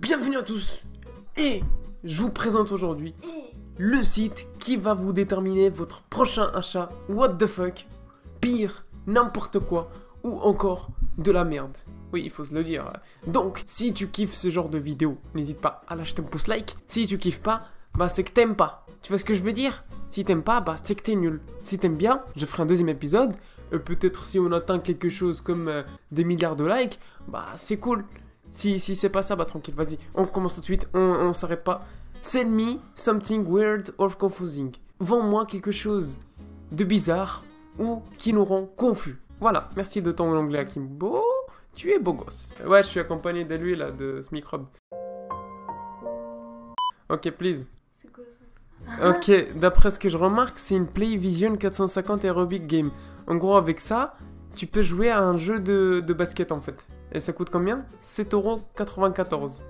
Bienvenue à tous. Et je vous présente aujourd'hui le site qui va vous déterminer votre prochain achat. What the fuck, pire, n'importe quoi, ou encore de la merde. Oui, il faut se le dire. Donc, si tu kiffes ce genre de vidéo, n'hésite pas à lâcher un pouce like. Si tu kiffes pas, bah c'est que t'aimes pas. Tu vois ce que je veux dire? Si t'aimes pas, bah c'est que t'es nul. Si t'aimes bien, je ferai un deuxième épisode. Peut-être si on atteint quelque chose comme des milliards de likes, bah c'est cool. Si c'est pas ça, bah tranquille, vas-y, on commence tout de suite, on s'arrête pas. Send me something weird or confusing. Vends-moi quelque chose de bizarre ou qui nous rend confus. Voilà, merci de ton anglais Hakim. Beau, tu es beau gosse. Ouais, je suis accompagné de lui là, de ce microbe. Ok, please. C'est quoi ça? Ok, d'après ce que je remarque, c'est une PlayVision 450 Aerobic Game. En gros, avec ça, tu peux jouer à un jeu de basket en fait. Et ça coûte combien? 7,94 €.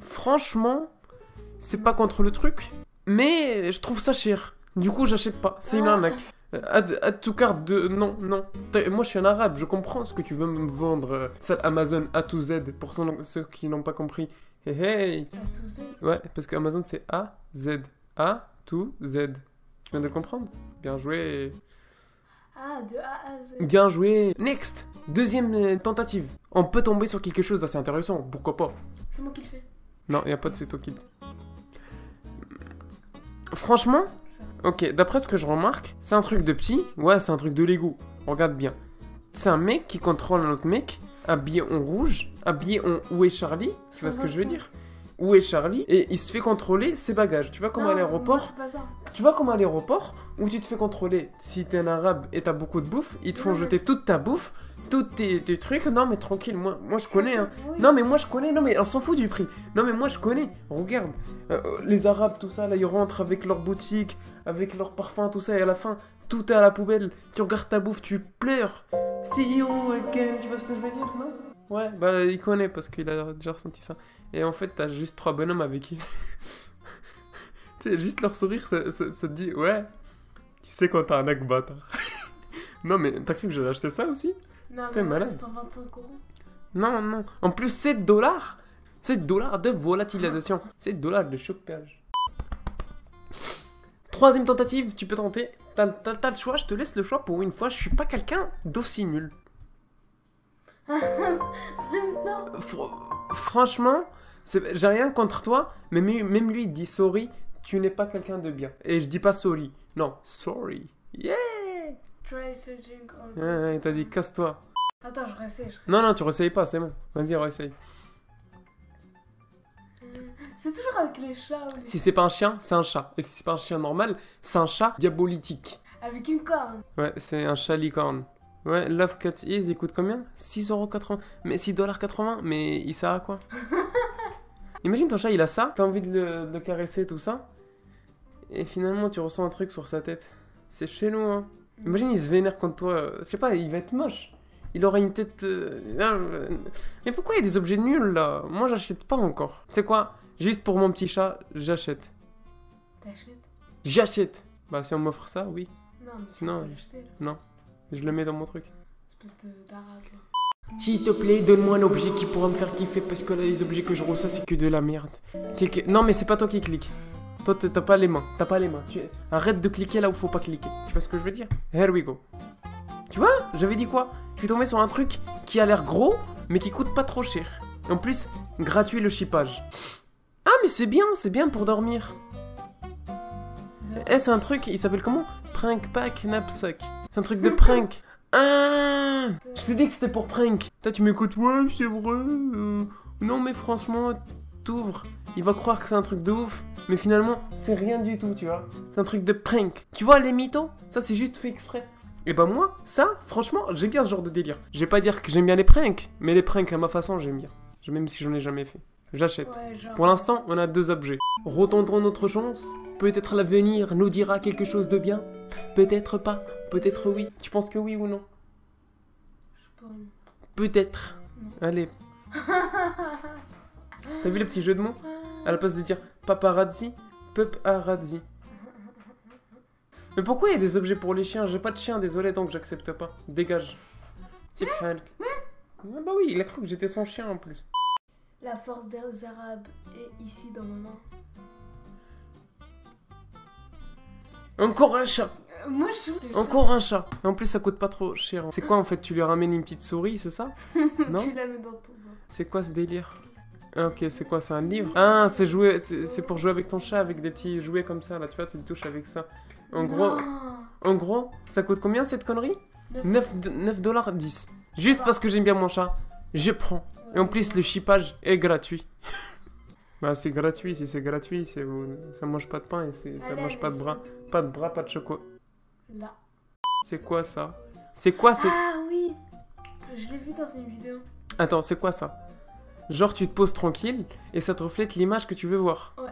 Franchement, c'est pas contre le truc, mais je trouve ça cher. Du coup, j'achète pas. C'est une arnaque. Add to cart de... Non. Moi, je suis un arabe, je comprends ce que tu veux me vendre. Ça, Amazon A to Z, pour ceux qui n'ont pas compris. Hey, hey. A to Z? Ouais, parce que Amazon, c'est A, Z. A to Z. Tu viens de le comprendre? Bien joué. Ah, de A à Z. Bien joué. Next. Deuxième tentative. On peut tomber sur quelque chose d'assez intéressant. Pourquoi pas? C'est moi qui le fais. Non, y a pas de c'est toi qui... Franchement, ok, d'après ce que je remarque, c'est un truc de petit. Ouais, c'est un truc de Lego. Regarde bien. C'est un mec qui contrôle un autre mec, habillé en rouge, habillé en Où est Charlie? C'est ce que je veux dire. Où est Charlie? Et il se fait contrôler ses bagages. Tu vois comme à l'aéroport? C'est pas ça. Tu vois comme à l'aéroport où tu te fais contrôler. Si t'es un arabe et t'as beaucoup de bouffe, ils te font jeter toute ta bouffe, tous tes trucs. Non mais tranquille, moi je connais. Hein. Oui. Non mais moi je connais. Non mais on s'en fout du prix. Non mais moi je connais. Regarde, les arabes tout ça là, ils rentrent avec leur boutique, avec leur parfum tout ça et à la fin tout est à la poubelle. Tu regardes ta bouffe, tu pleures. See you again. Tu vois ce que je veux dire, non? Ouais, bah il connaît parce qu'il a déjà ressenti ça. Et en fait t'as juste 3 bonhommes avec qui. Tu sais, juste leur sourire, ça te dit, ouais, tu sais quand t'as un acte bâtard. Non, mais t'as cru que j'allais acheter ça aussi? Non, T'es malade. 125 €. Non. En plus, 7 dollars. 7 dollars de volatilisation. 7 dollars de chopage. Troisième tentative, tu peux tenter. T'as le choix, je te laisse le choix pour une fois. Je suis pas quelqu'un d'aussi nul. Non. Franchement, j'ai rien contre toi, mais même lui, il dit sorry. Tu n'es pas quelqu'un de bien. Et je dis pas sorry. Non, sorry. Yeah! Try searching on... Ouais, il t'a dit casse-toi. Attends, je réessaye. Non, tu réessayes pas, c'est bon. Vas-y, réessaye. C'est toujours avec les chats ou les... Si c'est pas un chien, c'est un chat. Et si c'est pas un chien normal, c'est un chat diabolitique. Avec une corne. Ouais, c'est un chat licorne. Ouais, Love Cat Is, il coûte combien? 6,80 €. Mais 6,80 $. Mais il sert à quoi? Imagine ton chat, il a ça. T'as envie de le caresser, tout ça. Et finalement, tu ressens un truc sur sa tête. C'est chelou, hein. Imagine, il se vénère contre toi. Je sais pas, il va être moche. Il aura une tête... Mais pourquoi il y a des objets nuls, là? Moi, j'achète pas encore. Tu sais quoi? Juste pour mon petit chat, j'achète. T'achètes? J'achète. Bah, si on m'offre ça, oui. Non, mais tu Sinon, peux pas l'acheter, là. Non. Je le mets dans mon truc. Espèce d'arabe. S'il te plaît, donne-moi un objet qui pourra me faire kiffer parce que là, les objets que je reçois, c'est que de la merde. Non, mais c'est pas toi qui clique. Toi, t'as pas les mains. Arrête de cliquer là où faut pas cliquer. Tu vois ce que je veux dire? Here we go. Tu vois? J'avais dit quoi? Je suis tombé sur un truc qui a l'air gros, mais qui coûte pas trop cher. Et en plus, gratuit le shippage. Ah, mais c'est bien pour dormir. Eh, c'est un truc, il s'appelle comment? Prank Pack Knapsack. C'est un truc de prank. Ah, je t'ai dit que c'était pour prank. Toi, tu m'écoutes, ouais, c'est vrai. Non, mais franchement, t'ouvres. Il va croire que c'est un truc de ouf. Mais finalement, c'est rien du tout, tu vois. C'est un truc de prank. Tu vois, les mythos, ça, c'est juste fait exprès. Et bah, moi, ça, franchement, j'aime bien ce genre de délire. Je vais pas dire que j'aime bien les pranks, mais les pranks à ma façon, j'aime bien. Même si j'en ai jamais fait. J'achète. Ouais, genre... Pour l'instant, on a 2 objets. Retentons notre chance. Peut-être l'avenir nous dira quelque chose de bien. Peut-être pas. Peut-être oui. Tu penses que oui ou non? Je sais pas. Peut-être. Non. Allez. T'as vu le petit jeu de mots? À la place de dire paparazzi, paparazzi. Mais pourquoi il y a des objets pour les chiens? J'ai pas de chien, désolé, donc j'accepte pas. Dégage. C'est frère. Ah bah oui, il a cru que j'étais son chien en plus. La force des Arabes est ici dans ma main. Encore un chat. Moi, je joue les Encore un chat. En plus, ça coûte pas trop cher. C'est quoi en fait? Tu lui ramènes une petite souris, c'est ça? Non? Tu la mets dans ton doigt. C'est quoi ce délire? Ah, ok, c'est quoi? C'est un livre? Ah, c'est jouer, c'est pour jouer avec ton chat avec des petits jouets comme ça. Là, tu vois, tu le touches avec ça. En gros, ça coûte combien cette connerie? 9,10$. Juste parce que j'aime bien mon chat. Je prends. Et en plus, le chippage est gratuit. Bah, c'est gratuit. Si c'est gratuit, ça mange pas de pain et ça mange pas de bras. Pas de bras, pas de chocolat. Là. C'est quoi ça? C'est quoi ce... Ah oui. Je l'ai vu dans une vidéo. Attends, c'est quoi ça? Genre, tu te poses tranquille et ça te reflète l'image que tu veux voir. Ouais.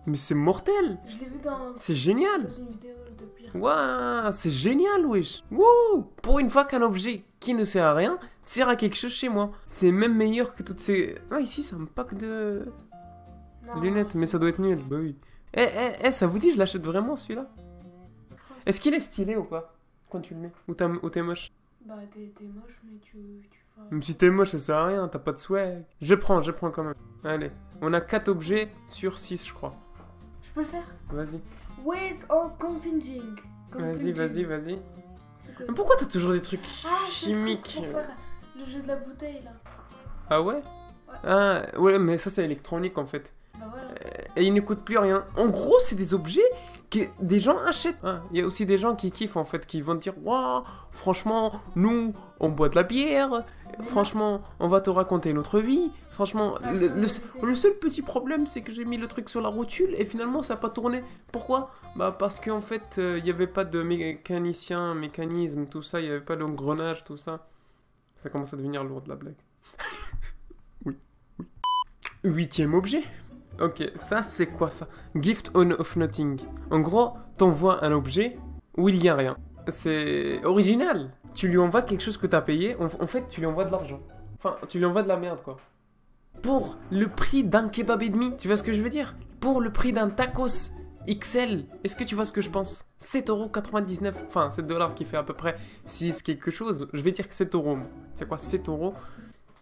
Mais c'est mortel! Je l'ai vu dans C'est génial! une vidéo de Pierre. Waouh, c'est génial, wesh! Wouh! Pour une fois qu'un objet qui ne sert à rien sert à quelque chose chez moi. C'est même meilleur que toutes ces... Ah, ici, c'est un pack de Non, lunettes, mais ça doit être nul. Bah oui. Ça vous dit, je l'achète vraiment, celui-là? Est-ce qu'il est stylé ou pas? Quand tu le mets? Ou t'es moche? Bah, t'es moche, mais tu fais... Même si t'es moche, ça sert à rien, t'as pas de swag. Je prends quand même. Allez, on a 4 objets sur 6, je crois. Je peux le faire? Vas-y. Weird or confusing. Vas-y. C'est quoi? Mais pourquoi t'as toujours des trucs Ah, c'est le truc chimiques? pour faire le jeu de la bouteille, là. Ah ouais? Ah ouais, mais ça c'est électronique en fait. Bah voilà. Et ils ne coûtent plus rien. En gros, c'est des objets que des gens achètent. Ah, il y a aussi des gens qui kiffent en fait, qui vont te dire waouh, franchement, nous, on boit de la bière. Franchement, on va te raconter notre vie. Franchement, le seul petit problème, c'est que j'ai mis le truc sur la rotule et finalement, ça n'a pas tourné. Pourquoi? Bah parce qu'en fait, il n'y avait pas de mécanisme, tout ça. Il n'y avait pas d'engrenage, tout ça. Ça commence à devenir lourd de la blague. Oui. 8e objet. Ok, ça c'est quoi ça? Gift of nothing. En gros, t'envoies un objet où il n'y a rien. C'est original. Tu lui envoies quelque chose que t'as payé. En fait, tu lui envoies de l'argent. Enfin, tu lui envoies de la merde quoi. Pour le prix d'un kebab et demi. Tu vois ce que je veux dire? Pour le prix d'un tacos XL. Est-ce que tu vois ce que je pense? 7,99€. Enfin, 7 $ qui fait à peu près 6 quelque chose. Je vais dire que 7 €. C'est quoi 7 €?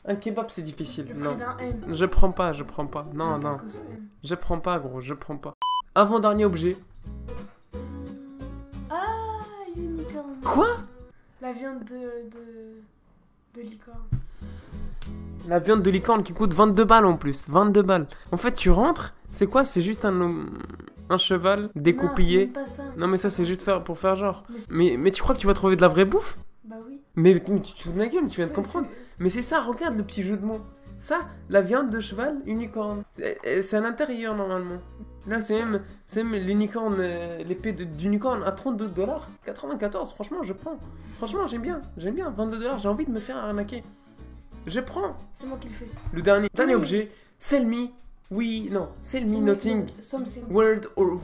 Un kebab, c'est difficile. Le Non. prix d'un M. Je prends pas. Non, Un non. tacos M. Je prends pas, gros. Je prends pas. Avant-dernier objet. Ah, unicorn. Quoi? La viande de licorne. La viande de licorne qui coûte 22 balles en plus. 22 balles. En fait, tu rentres. C'est quoi? C'est juste un cheval découpillé. Non, c'est même pas ça. Non, mais ça, c'est juste pour faire genre. Mais Mais tu crois que tu vas trouver de la vraie bouffe? Bah oui. Mais tu te fous de ma gueule, tu viens de C'est- comprendre. c'est- Mais c'est ça, regarde le petit jeu de mots. Ça, la viande de cheval, unicorne. C'est à l'intérieur normalement. Là, c'est même l'unicorne, l'épée d'unicorne à 32 $. 94, franchement, je prends. Franchement, j'aime bien. 22 $, j'ai envie de me faire arnaquer. Je prends. C'est moi qui le fais. Le dernier Oui. objet, sell me. Oui, non, sell me nothing. Something. Word or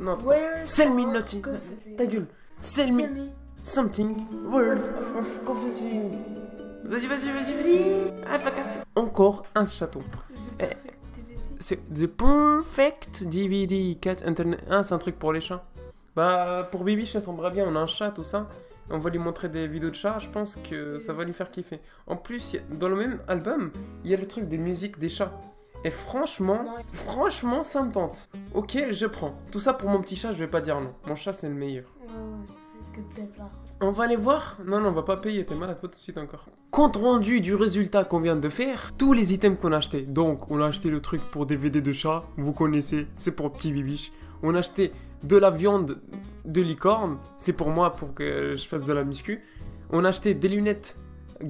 non, attends. Where Sell me or nothing. confusing. Ta gueule. Sell me something. Word of confusing. Vas-y. Ah, fuck off. Encore un château. The perfect DVD. C'est The Perfect DVD Cat Internet. Ah, c'est un truc pour les chats. Bah, pour Bibi, ça tomberait bien. On a un chat, tout ça. On va lui montrer des vidéos de chats. Je pense que ça va lui faire kiffer. En plus, dans le même album, il y a le truc des musiques des chats. Et franchement, ça me tente. Ok, je prends. Tout ça pour mon petit chat, je vais pas dire non. Mon chat, c'est le meilleur. Ouais. Que t'es là. On va aller voir. Non, on va pas payer. T'es malade, pas tout de suite encore. Compte rendu du résultat qu'on vient de faire. Tous les items qu'on a achetés. Donc, on a acheté le truc pour DVD de chat. Vous connaissez. C'est pour petit bibiche. On a acheté de la viande de licorne. C'est pour moi, pour que je fasse de la muscu. On a acheté des lunettes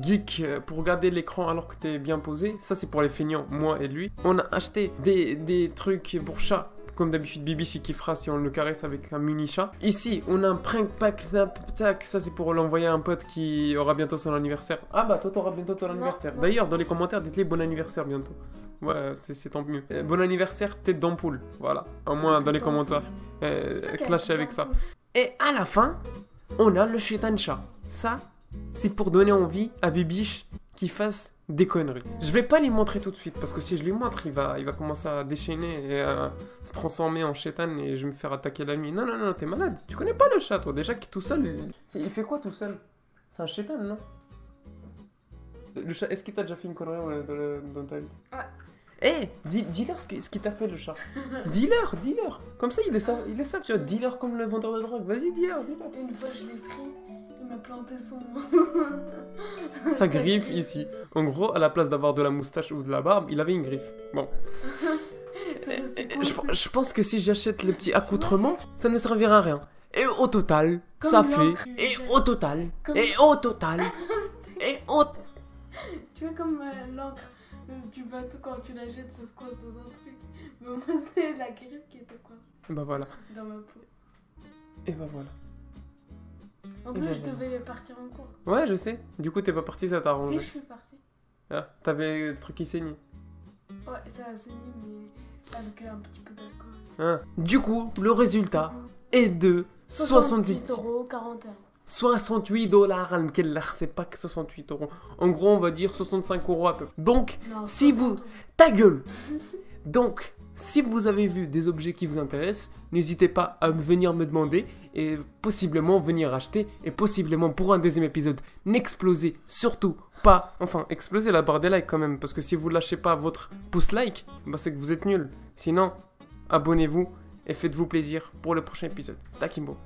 geek pour regarder l'écran alors que t'es bien posé. Ça, c'est pour les feignants, moi et lui. On a acheté des trucs pour chat. Comme d'habitude, Bibi, il kiffera si on le caresse avec un mini chat. Ici, on a un prank pack Snapchat. Ça, c'est pour l'envoyer à un pote qui aura bientôt son anniversaire. Ah bah, toi, t'auras bientôt ton anniversaire. non. D'ailleurs, dans les commentaires, dites-les bon anniversaire bientôt. Ouais, c'est tant mieux. Bon anniversaire, tête d'ampoule. Voilà. Au moins, dans les commentaires. Clashez avec ça. Et à la fin, on a le Shaitan Chat. Ça, c'est pour donner envie à Bibiche qu'il fasse des conneries. Je vais pas lui montrer tout de suite parce que si je lui montre, il va commencer à déchaîner et à se transformer en Shaitan et je vais me faire attaquer la nuit. Non, t'es malade. Tu connais pas le chat, toi. Déjà, qui est tout seul. Il fait quoi tout seul? C'est un Shaitan, non? Le chat, est-ce qu'il t'a déjà fait une connerie dans ta vie? Ouais. Eh, dis-leur ce qu'il t'a fait, le chat. Dis-leur. Comme ça, ils le savent, tu vois. Dis-leur comme le vendeur de drogue. Vas-y, dis-leur. Une fois, je l'ai pris, il m'a planté son... Sa griffe ici. En gros, à la place d'avoir de la moustache ou de la barbe, il avait une griffe. Bon. Je pense que si j'achète le petit accoutrement, ça ne servira à rien. Et au total, Comme ça fait... l'encre. Et au total... Comme- Et au total... Et au... Tu vois comme l'encre du bateau, quand tu la jettes, ça se coince dans un truc. Mais moi, c'est la griffe qui était coincée Bah voilà. dans ma peau. Et bah voilà. En Et plus, bah je voilà. devais partir en cours. Ouais, je sais. Du coup, t'es pas parti, ça t'a Si, arrangé. je suis partie. Ah, t'avais le truc qui saignait. Ouais, ça a saigné, mais avec un petit peu d'alcool. Hein. Du coup, le résultat est de 68 € 41. 68 dollars. C'est pas que 68 euros. En gros, on va dire 65 € à peu. Donc, Non, si 60 vous... €. Ta gueule. Donc, si vous avez vu des objets qui vous intéressent, n'hésitez pas à venir me demander et possiblement venir acheter et possiblement pour un deuxième épisode, n'explosez surtout pas, enfin explosez la barre des likes quand même, parce que si vous lâchez pas votre pouce like, bah c'est que vous êtes nuls. Sinon, abonnez-vous et faites-vous plaisir pour le prochain épisode. C'était Akimbo.